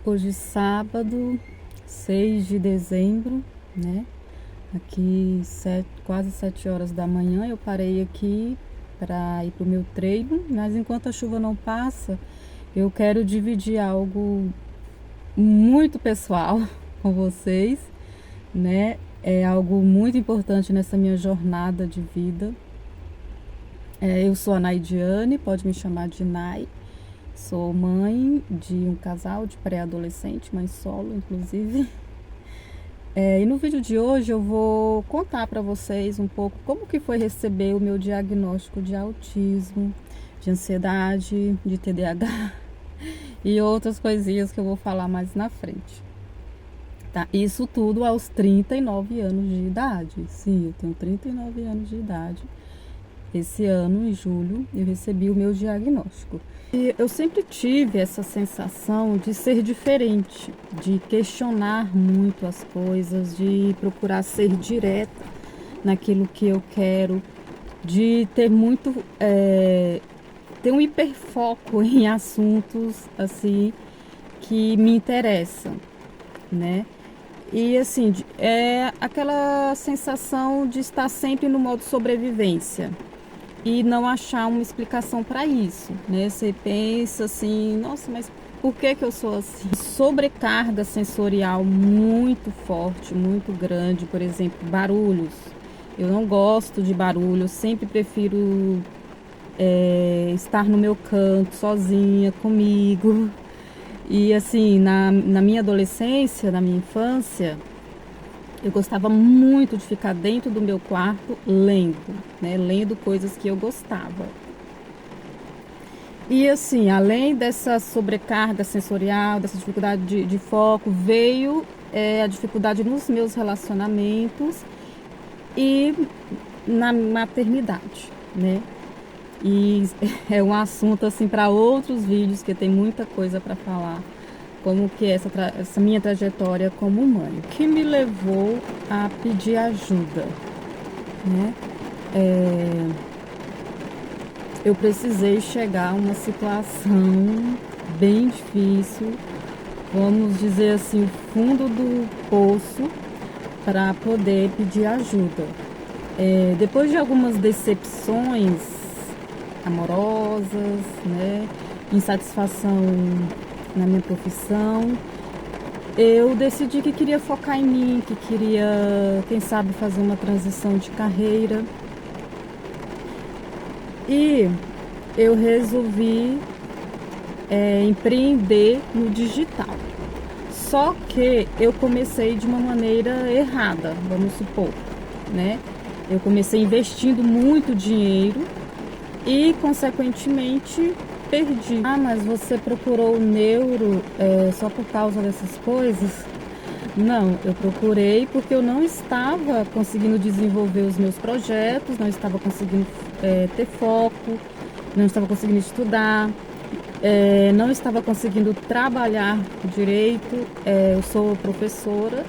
Hoje sábado, 6 de dezembro, né? Aqui quase 7 horas da manhã eu parei aqui para ir pro meu treino, mas enquanto a chuva não passa, eu quero dividir algo muito pessoal com vocês, né? É algo muito importante nessa minha jornada de vida. Eu sou a Naidiane, pode me chamar de Nai. Sou mãe de um casal de pré-adolescente, mãe solo, inclusive. E no vídeo de hoje eu vou contar para vocês um pouco como que foi receber o meu diagnóstico de autismo, de ansiedade, de TDAH e outras coisinhas que eu vou falar mais na frente. Tá? Isso tudo aos 39 anos de idade. Sim, eu tenho 39 anos de idade. Esse ano, em julho, eu recebi o meu diagnóstico. E eu sempre tive essa sensação de ser diferente, de questionar muito as coisas, de procurar ser direta naquilo que eu quero, de ter ter um hiperfoco em assuntos assim que me interessam, né? E assim, é aquela sensação de estar sempre no modo sobrevivência e não achar uma explicação para isso, né? Você pensa assim, nossa, mas por que eu sou assim? Sobrecarga sensorial muito forte, muito grande, por exemplo, barulhos. Eu não gosto de barulho, eu sempre prefiro estar no meu canto, sozinha, comigo. E assim, na minha adolescência, na minha infância, eu gostava muito de ficar dentro do meu quarto lendo, né? Lendo coisas que eu gostava. E assim, além dessa sobrecarga sensorial, dessa dificuldade de foco, veio a dificuldade nos meus relacionamentos e na maternidade, né? E é um assunto assim para outros vídeos, que tem muita coisa para falar. Como que é essa minha trajetória como mãe, o que me levou a pedir ajuda, né? Eu precisei chegar a uma situação bem difícil, vamos dizer assim, o fundo do poço, para poder pedir ajuda. Depois de algumas decepções amorosas, né? Insatisfação na minha profissão, eu decidi que queria focar em mim, que queria, quem sabe, fazer uma transição de carreira. E eu resolvi empreender no digital. Só que eu comecei de uma maneira errada, vamos supor, né? Eu comecei investindo muito dinheiro e, consequentemente, perdi. Ah, mas você procurou o neuro só por causa dessas coisas? Não, eu procurei porque eu não estava conseguindo desenvolver os meus projetos, não estava conseguindo ter foco, não estava conseguindo estudar, não estava conseguindo trabalhar direito. Eu sou professora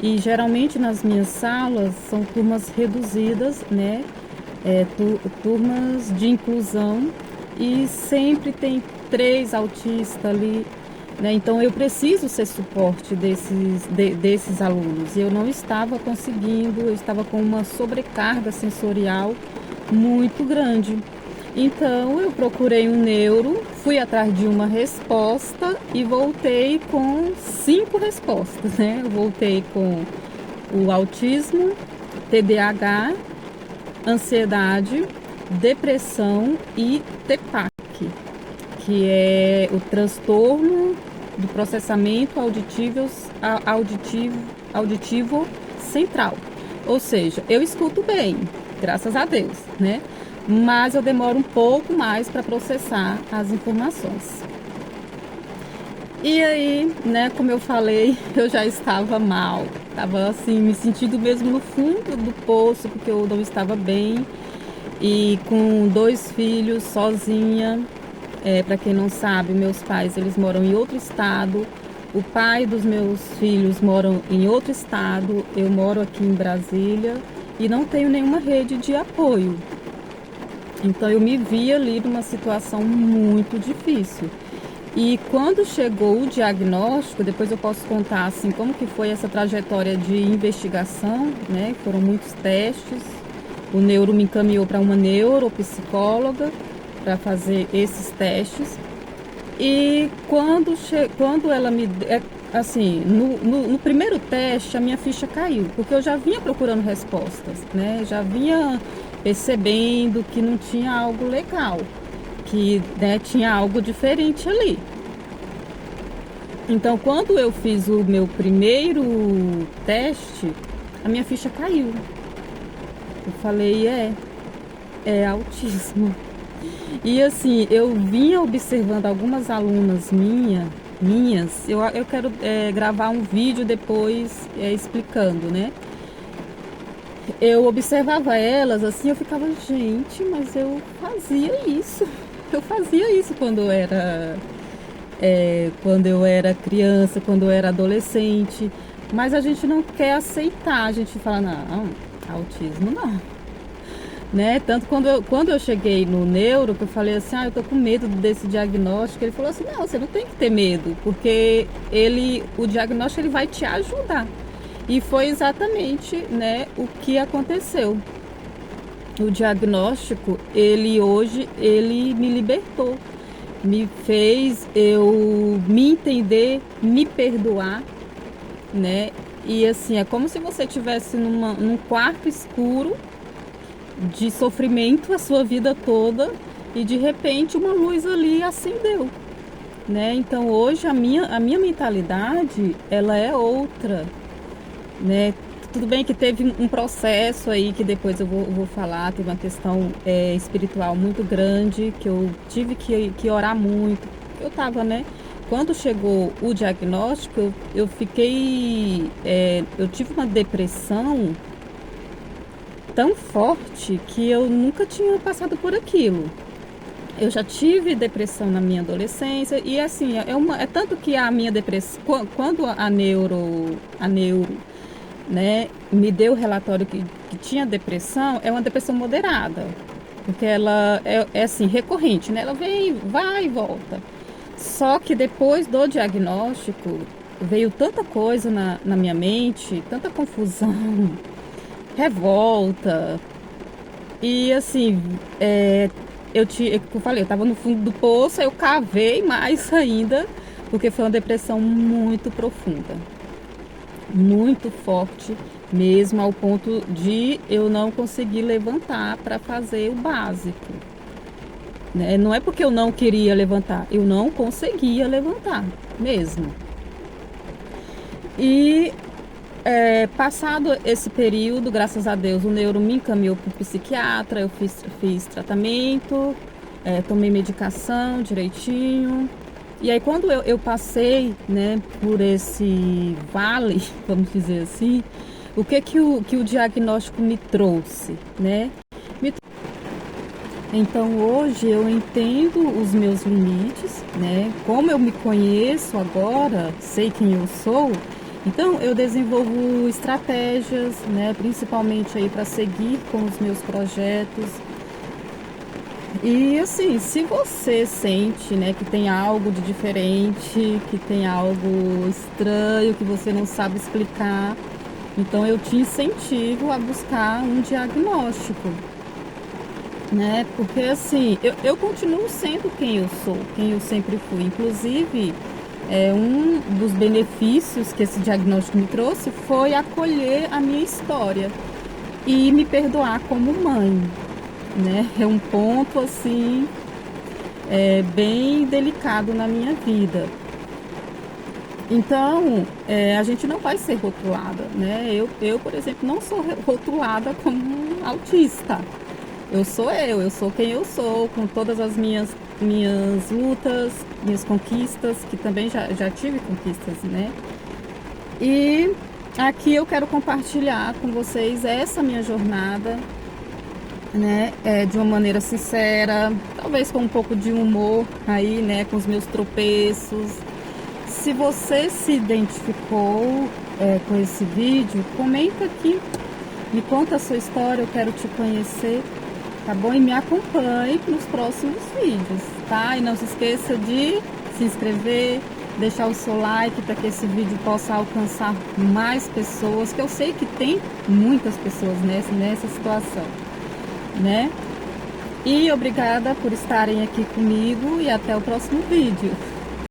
e geralmente nas minhas salas são turmas reduzidas, né? Turmas de inclusão, e sempre tem 3 autistas ali, né? Então eu preciso ser suporte desses alunos, e eu não estava conseguindo, eu estava com uma sobrecarga sensorial muito grande. Então eu procurei um neuro, fui atrás de uma resposta e voltei com 5 respostas, né? Eu voltei com o autismo, TDAH, ansiedade, depressão e TPAC, que é o transtorno do processamento auditivo central. Ou seja, eu escuto bem, graças a Deus, né? Mas eu demoro um pouco mais para processar as informações. E aí, né, como eu falei, eu já estava mal, estava assim, me sentindo mesmo no fundo do poço, porque eu não estava bem, e com 2 filhos, sozinha. Para quem não sabe, meus pais, eles moram em outro estado, o pai dos meus filhos moram em outro estado, eu moro aqui em Brasília e não tenho nenhuma rede de apoio. Então eu me vi ali numa situação muito difícil. E quando chegou o diagnóstico, depois eu posso contar assim como que foi essa trajetória de investigação, né? Foram muitos testes. O neuro me encaminhou para uma neuropsicóloga para fazer esses testes. E quando ela me... assim, no primeiro teste, a minha ficha caiu, porque eu já vinha procurando respostas, né? Já vinha percebendo que não tinha algo legal, que, né, tinha algo diferente ali. Então, quando eu fiz o meu primeiro teste, a minha ficha caiu. Eu falei, é autismo. E assim, eu vinha observando algumas alunas minhas, eu quero gravar um vídeo depois explicando, né? Eu observava elas assim, eu ficava, gente, mas eu fazia isso. Eu fazia isso quando eu era criança, quando eu era adolescente. Mas a gente não quer aceitar, a gente fala, não, autismo não. Né? Tanto quando eu cheguei no neuro, que eu falei assim, eu tô com medo desse diagnóstico, ele falou assim, não, você não tem que ter medo, porque o diagnóstico ele vai te ajudar. E foi exatamente, né, o que aconteceu. O diagnóstico, hoje me libertou, me fez eu me entender, me perdoar, né? E assim, é como se você estivesse num quarto escuro de sofrimento a sua vida toda e de repente uma luz ali acendeu, né? Então hoje a minha mentalidade ela é outra, né? Tudo bem que teve um processo aí que depois eu vou falar, teve uma questão espiritual muito grande que eu tive que orar muito. Eu tava, né? Quando chegou o diagnóstico, eu fiquei, eu tive uma depressão tão forte que eu nunca tinha passado por aquilo. Eu já tive depressão na minha adolescência e assim, é tanto que a minha depressão, quando a neuro, né, me deu o relatório que tinha depressão, é uma depressão moderada, porque ela é assim, recorrente, né? Ela vai e volta. Só que depois do diagnóstico, veio tanta coisa na minha mente, tanta confusão, revolta. E assim, eu falei, eu tava no fundo do poço, eu cavei mais ainda, porque foi uma depressão muito profunda, muito forte mesmo, ao ponto de eu não conseguir levantar para fazer o básico, né? Não é porque eu não queria levantar, eu não conseguia levantar mesmo. E passado esse período, graças a Deus, o neuro me encaminhou para o psiquiatra, eu fiz tratamento, tomei medicação direitinho. E aí quando eu passei, né, por esse vale, vamos dizer assim, o que o diagnóstico me trouxe, né? Então hoje eu entendo os meus limites, né? Como eu me conheço agora, sei quem eu sou. Então eu desenvolvo estratégias, né, principalmente aí para seguir com os meus projetos. E assim, se você sente, né, que tem algo de diferente, que tem algo estranho, que você não sabe explicar, então eu te incentivo a buscar um diagnóstico, né? Porque assim, eu continuo sendo quem eu sou, quem eu sempre fui. Inclusive, um dos benefícios que esse diagnóstico me trouxe foi acolher a minha história e me perdoar como mãe, né? É um ponto assim bem delicado na minha vida. Então, a gente não vai ser rotulada, né? Eu, por exemplo, não sou rotulada como autista. Eu sou quem eu sou, com todas as minhas lutas, minhas conquistas, que também já tive conquistas, né? E aqui eu quero compartilhar com vocês essa minha jornada, né? De uma maneira sincera, talvez com um pouco de humor aí, né? Com os meus tropeços. Se você se identificou com esse vídeo, comenta aqui, me conta a sua história, eu quero te conhecer. Tá bom? E me acompanhe nos próximos vídeos, tá? E não se esqueça de se inscrever, deixar o seu like para que esse vídeo possa alcançar mais pessoas, que eu sei que tem muitas pessoas nessa situação, né? E obrigada por estarem aqui comigo e até o próximo vídeo.